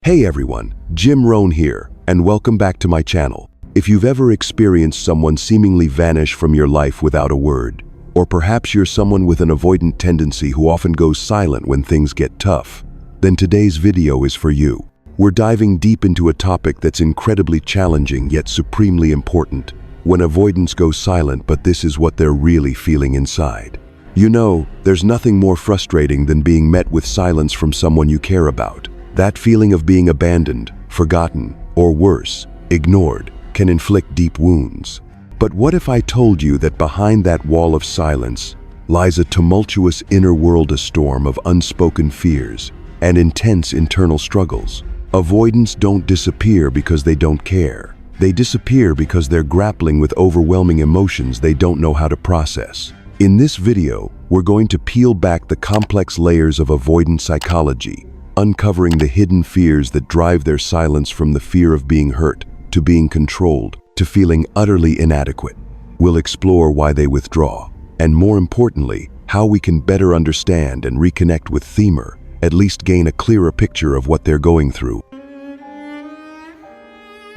Hey everyone, Jim Rohn here, and welcome back to my channel. If you've ever experienced someone seemingly vanish from your life without a word, or perhaps you're someone with an avoidant tendency who often goes silent when things get tough, then today's video is for you. We're diving deep into a topic that's incredibly challenging yet supremely important. When avoidants go silent, but this is what they're really feeling inside. You know, there's nothing more frustrating than being met with silence from someone you care about. That feeling of being abandoned, forgotten, or worse, ignored, can inflict deep wounds. But what if I told you that behind that wall of silence lies a tumultuous inner world, a storm of unspoken fears and intense internal struggles? Avoidants don't disappear because they don't care. They disappear because they're grappling with overwhelming emotions they don't know how to process. In this video, we're going to peel back the complex layers of avoidant psychology, uncovering the hidden fears that drive their silence, from the fear of being hurt, to being controlled, to feeling utterly inadequate. We'll explore why they withdraw, and more importantly, how we can better understand and reconnect with them, or at least gain a clearer picture of what they're going through.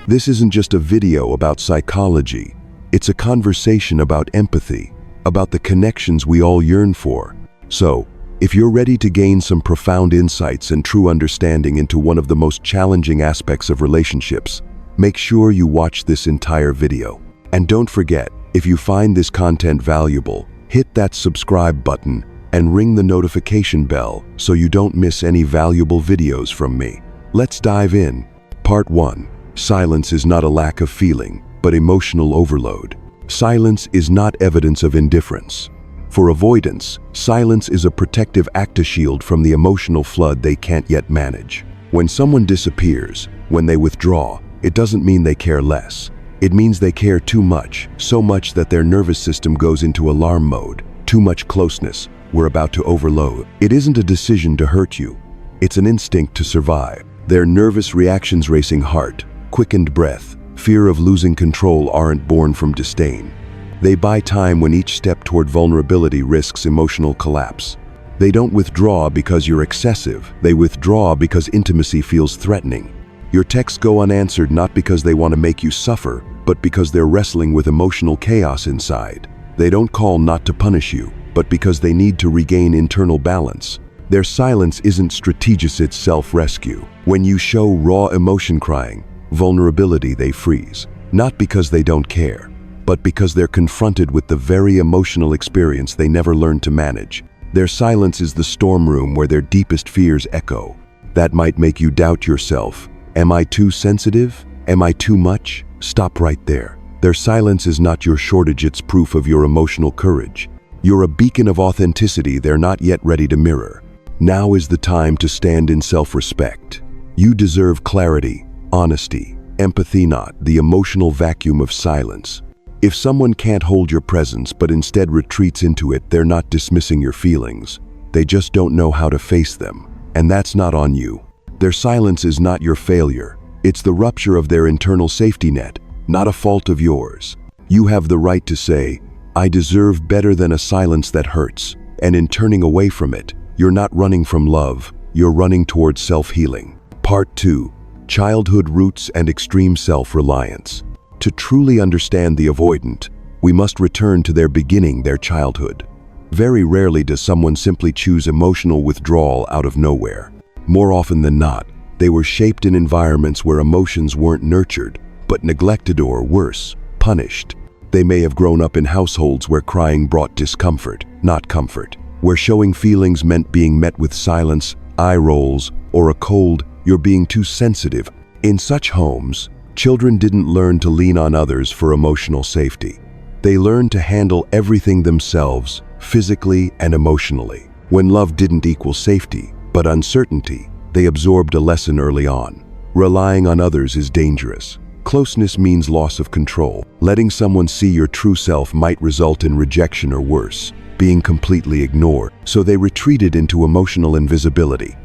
This isn't just a video about psychology, it's a conversation about empathy, about the connections we all yearn for. So, if you're ready to gain some profound insights and true understanding into one of the most challenging aspects of relationships, make sure you watch this entire video. And don't forget, if you find this content valuable, hit that subscribe button and ring the notification bell so you don't miss any valuable videos from me. Let's dive in. Part 1. Silence is not a lack of feeling, but emotional overload. Silence is not evidence of indifference. For avoidants, silence is a protective shield from the emotional flood they can't yet manage. When someone disappears, when they withdraw, it doesn't mean they care less. It means they care too much, so much that their nervous system goes into alarm mode. Too much closeness, we're about to overload. It isn't a decision to hurt you, it's an instinct to survive. Their nervous reactions, racing heart, quickened breath, fear of losing control, aren't born from disdain. They buy time when each step toward vulnerability risks emotional collapse. They don't withdraw because you're excessive. They withdraw because intimacy feels threatening. Your texts go unanswered not because they want to make you suffer, but because they're wrestling with emotional chaos inside. They don't call not to punish you, but because they need to regain internal balance. Their silence isn't strategic, it's self-rescue. When you show raw emotion, crying, vulnerability, they freeze. Not because they don't care, but because they're confronted with the very emotional experience they never learned to manage. Their silence is the storm room where their deepest fears echo. That might make you doubt yourself. Am I too sensitive? Am I too much? Stop right there. Their silence is not your shortage, it's proof of your emotional courage. You're a beacon of authenticity they're not yet ready to mirror. Now is the time to stand in self-respect. You deserve clarity, honesty, empathy, not the emotional vacuum of silence. If someone can't hold your presence but instead retreats into it, they're not dismissing your feelings. They just don't know how to face them. And that's not on you. Their silence is not your failure. It's the rupture of their internal safety net, not a fault of yours. You have the right to say, I deserve better than a silence that hurts. And in turning away from it, you're not running from love, you're running towards self-healing. Part 2. Childhood roots and extreme self-reliance. To truly understand the avoidant, we must return to their beginning, their childhood. Very rarely does someone simply choose emotional withdrawal out of nowhere. More often than not, they were shaped in environments where emotions weren't nurtured, but neglected, or worse, punished. They may have grown up in households where crying brought discomfort, not comfort, where showing feelings meant being met with silence, eye rolls, or a cold, "You're being too sensitive." In such homes, children didn't learn to lean on others for emotional safety. They learned to handle everything themselves, physically and emotionally. When love didn't equal safety, but uncertainty, they absorbed a lesson early on. Relying on others is dangerous. Closeness means loss of control. Letting someone see your true self might result in rejection, or worse, being completely ignored. So they retreated into emotional invisibility.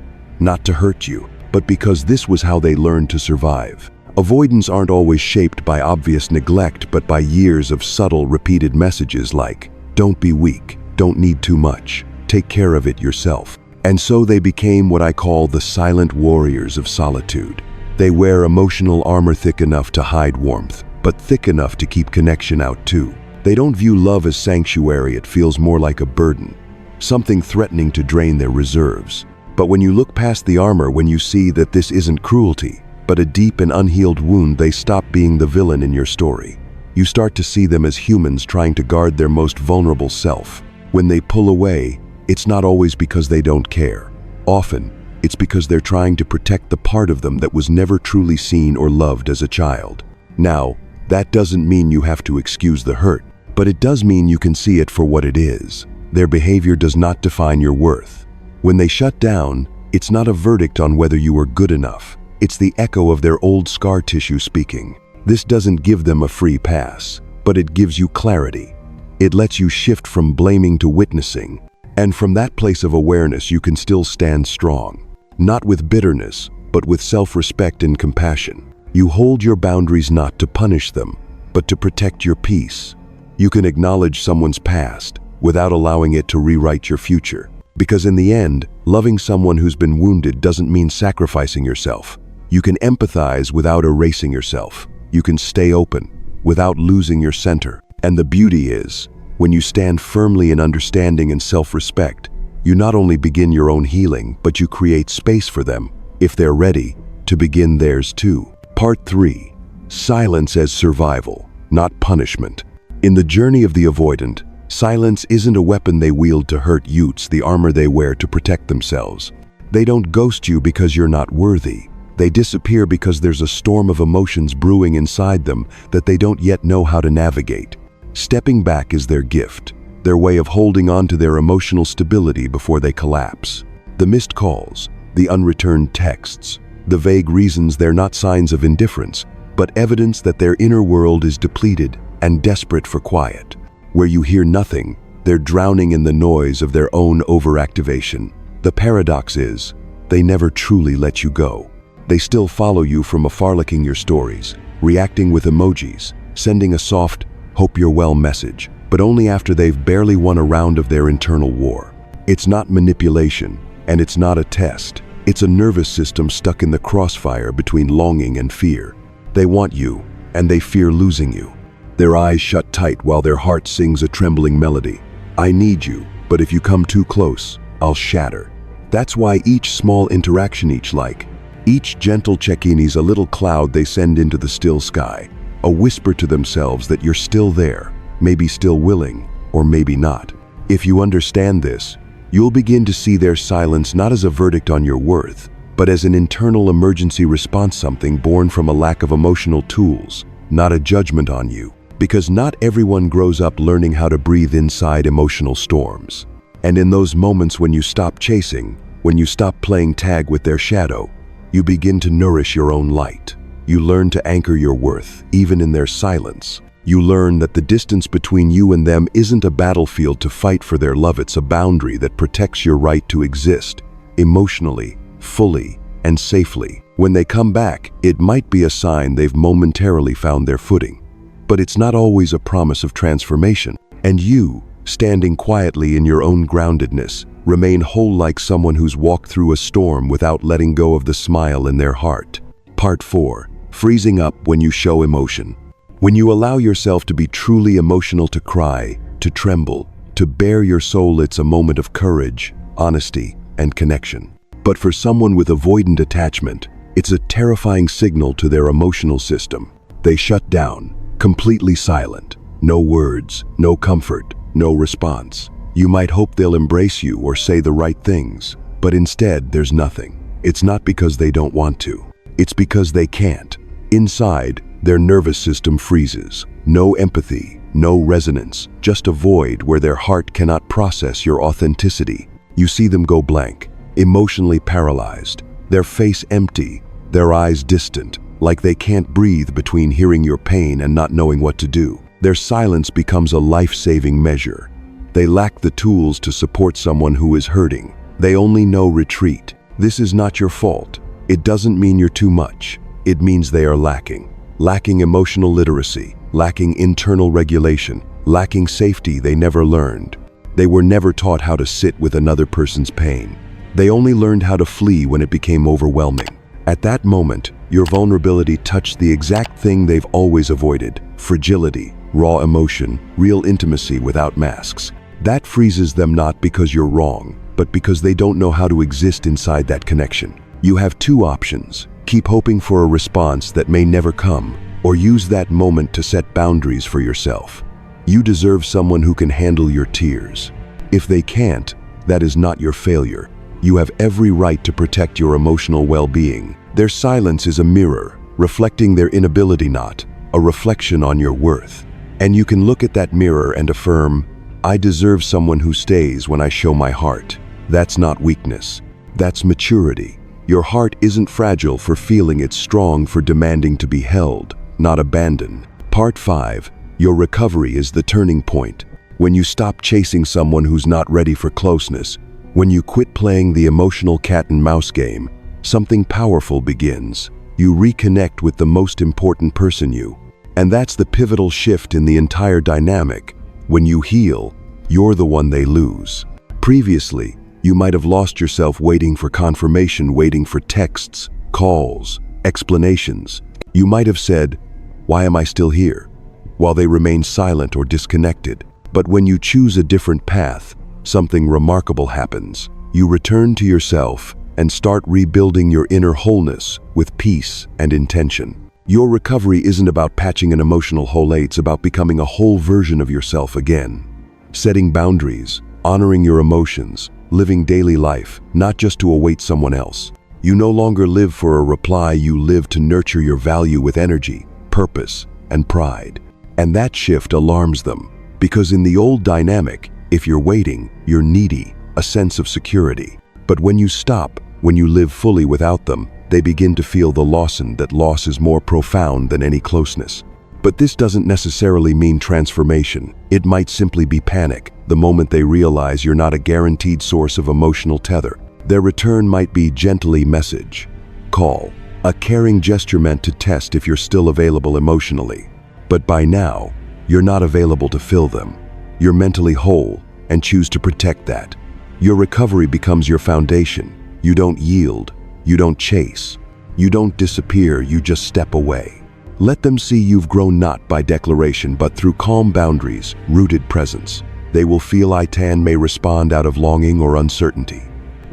Not to hurt you, but because this was how they learned to survive. Avoidants aren't always shaped by obvious neglect, but by years of subtle, repeated messages like, don't be weak, don't need too much, take care of it yourself. And so they became what I call the silent warriors of solitude. They wear emotional armor thick enough to hide warmth, but thick enough to keep connection out too. They don't view love as sanctuary, it feels more like a burden, something threatening to drain their reserves. But when you look past the armor, when you see that this isn't cruelty, but a deep and unhealed wound, they stop being the villain in your story. You start to see them as humans trying to guard their most vulnerable self. When they pull away, it's not always because they don't care. Often, it's because they're trying to protect the part of them that was never truly seen or loved as a child. Now, that doesn't mean you have to excuse the hurt, but it does mean you can see it for what it is. Their behavior does not define your worth. When they shut down, it's not a verdict on whether you were good enough. It's the echo of their old scar tissue speaking. This doesn't give them a free pass, but it gives you clarity. It lets you shift from blaming to witnessing. And from that place of awareness, you can still stand strong. Not with bitterness, but with self-respect and compassion. You hold your boundaries not to punish them, but to protect your peace. You can acknowledge someone's past without allowing it to rewrite your future. Because in the end, loving someone who's been wounded doesn't mean sacrificing yourself. You can empathize without erasing yourself. You can stay open without losing your center. And the beauty is, when you stand firmly in understanding and self-respect, you not only begin your own healing, but you create space for them, if they're ready, to begin theirs too. Part 3. Silence as survival, not punishment. In the journey of the avoidant, silence isn't a weapon they wield to hurt you, it's the armor they wear to protect themselves. They don't ghost you because you're not worthy. They disappear because there's a storm of emotions brewing inside them that they don't yet know how to navigate. Stepping back is their gift, their way of holding on to their emotional stability before they collapse. The missed calls, the unreturned texts, the vague reasons, they're not signs of indifference, but evidence that their inner world is depleted and desperate for quiet. Where you hear nothing, they're drowning in the noise of their own overactivation. The paradox is, they never truly let you go. They still follow you from afar, licking your stories, reacting with emojis, sending a soft, "hope you're well" message, but only after they've barely won a round of their internal war. It's not manipulation, and it's not a test. It's a nervous system stuck in the crossfire between longing and fear. They want you, and they fear losing you. Their eyes shut tight while their heart sings a trembling melody. I need you, but if you come too close, I'll shatter. That's why each small interaction, each gentle check-in is a little cloud they send into the still sky, a whisper to themselves that you're still there, maybe still willing, or maybe not. If you understand this, you'll begin to see their silence not as a verdict on your worth, but as an internal emergency response, something born from a lack of emotional tools, not a judgment on you. Because not everyone grows up learning how to breathe inside emotional storms. And in those moments when you stop chasing, when you stop playing tag with their shadow, you begin to nourish your own light. You learn to anchor your worth, even in their silence. You learn that the distance between you and them isn't a battlefield to fight for their love, it's a boundary that protects your right to exist, emotionally, fully, and safely. When they come back, it might be a sign they've momentarily found their footing. But it's not always a promise of transformation. And you, standing quietly in your own groundedness, remain whole, like someone who's walked through a storm without letting go of the smile in their heart. Part 4. Freezing up when you show emotion. When you allow yourself to be truly emotional, to cry, to tremble, to bare your soul, it's a moment of courage, honesty, and connection. But for someone with avoidant attachment, it's a terrifying signal to their emotional system. They shut down, completely silent. No words, no comfort, no response. You might hope they'll embrace you or say the right things, but instead there's nothing. It's not because they don't want to. It's because they can't. Inside, their nervous system freezes. No empathy, no resonance, just a void where their heart cannot process your authenticity. You see them go blank, emotionally paralyzed, their face empty, their eyes distant, like they can't breathe between hearing your pain and not knowing what to do. Their silence becomes a life-saving measure. They lack the tools to support someone who is hurting. They only know retreat. This is not your fault. It doesn't mean you're too much. It means they are lacking. Lacking emotional literacy, lacking internal regulation, lacking safety they never learned. They were never taught how to sit with another person's pain. They only learned how to flee when it became overwhelming. At that moment, your vulnerability touched the exact thing they've always avoided: fragility, raw emotion, real intimacy without masks. That freezes them not because you're wrong, but because they don't know how to exist inside that connection. You have two options: keep hoping for a response that may never come, or use that moment to set boundaries for yourself. You deserve someone who can handle your tears. If they can't, that is not your failure. You have every right to protect your emotional well-being. Their silence is a mirror, reflecting their inability, not a reflection on your worth. And you can look at that mirror and affirm, I deserve someone who stays when I show my heart. That's not weakness. That's maturity. Your heart isn't fragile for feeling it's strong for demanding to be held, not abandoned. Part 5. Your recovery is the turning point. When you stop chasing someone who's not ready for closeness, when you quit playing the emotional cat and mouse game, something powerful begins. You reconnect with the most important person you. And that's the pivotal shift in the entire dynamic. When you heal, you're the one they lose. Previously, you might have lost yourself waiting for confirmation, waiting for texts, calls, explanations. You might have said, "Why am I still here?" while they remain silent or disconnected. But when you choose a different path, something remarkable happens. You return to yourself and start rebuilding your inner wholeness with peace and intention. Your recovery isn't about patching an emotional hole, it's about becoming a whole version of yourself again. Setting boundaries, honoring your emotions, living daily life, not just to await someone else. You no longer live for a reply, you live to nurture your value with energy, purpose, and pride. And that shift alarms them, because in the old dynamic, if you're waiting, you're needy, a sense of security. But when you stop, when you live fully without them, they begin to feel the loss, and that loss is more profound than any closeness. But this doesn't necessarily mean transformation. It might simply be panic, the moment they realize you're not a guaranteed source of emotional tether. Their return might be gently message, call, a caring gesture meant to test if you're still available emotionally. But by now, you're not available to fill them. You're mentally whole and choose to protect that. Your recovery becomes your foundation. You don't yield, you don't chase, you don't disappear, you just step away. Let them see you've grown not by declaration but through calm boundaries, rooted presence. They will feel Itan may respond out of longing or uncertainty.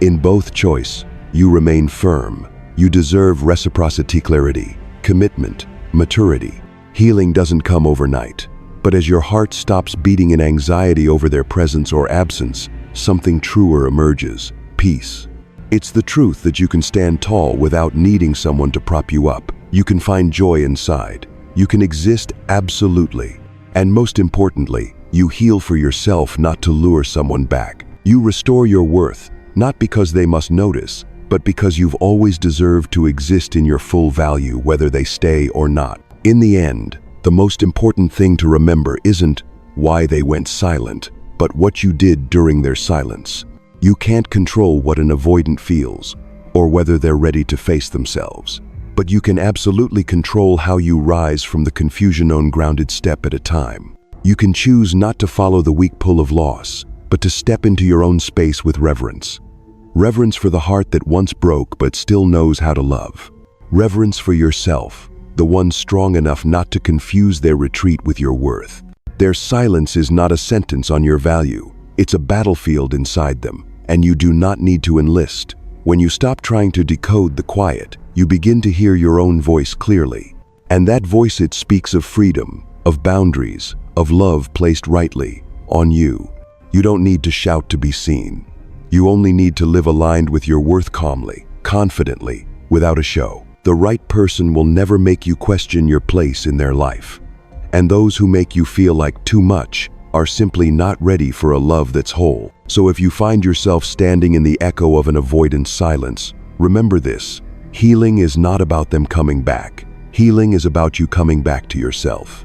In both choice, you remain firm. You deserve reciprocity, clarity, commitment, maturity. Healing doesn't come overnight, but as your heart stops beating in anxiety over their presence or absence, something truer emerges: peace. It's the truth that you can stand tall without needing someone to prop you up. You can find joy inside. You can exist absolutely. And most importantly, you heal for yourself, not to lure someone back. You restore your worth, not because they must notice, but because you've always deserved to exist in your full value, whether they stay or not. In the end, the most important thing to remember isn't why they went silent, but what you did during their silence. You can't control what an avoidant feels, or whether they're ready to face themselves. But you can absolutely control how you rise from the confusion on grounded step at a time. You can choose not to follow the weak pull of loss, but to step into your own space with reverence. Reverence for the heart that once broke but still knows how to love. Reverence for yourself, the one strong enough not to confuse their retreat with your worth. Their silence is not a sentence on your value. It's a battlefield inside them, and you do not need to enlist. When you stop trying to decode the quiet, you begin to hear your own voice clearly. And that voice, it speaks of freedom, of boundaries, of love placed rightly on you. You don't need to shout to be seen. You only need to live aligned with your worth, calmly, confidently, without a show. The right person will never make you question your place in their life. And those who make you feel like too much are simply not ready for a love that's whole. So if you find yourself standing in the echo of an avoidant silence, remember this: healing is not about them coming back. Healing is about you coming back to yourself.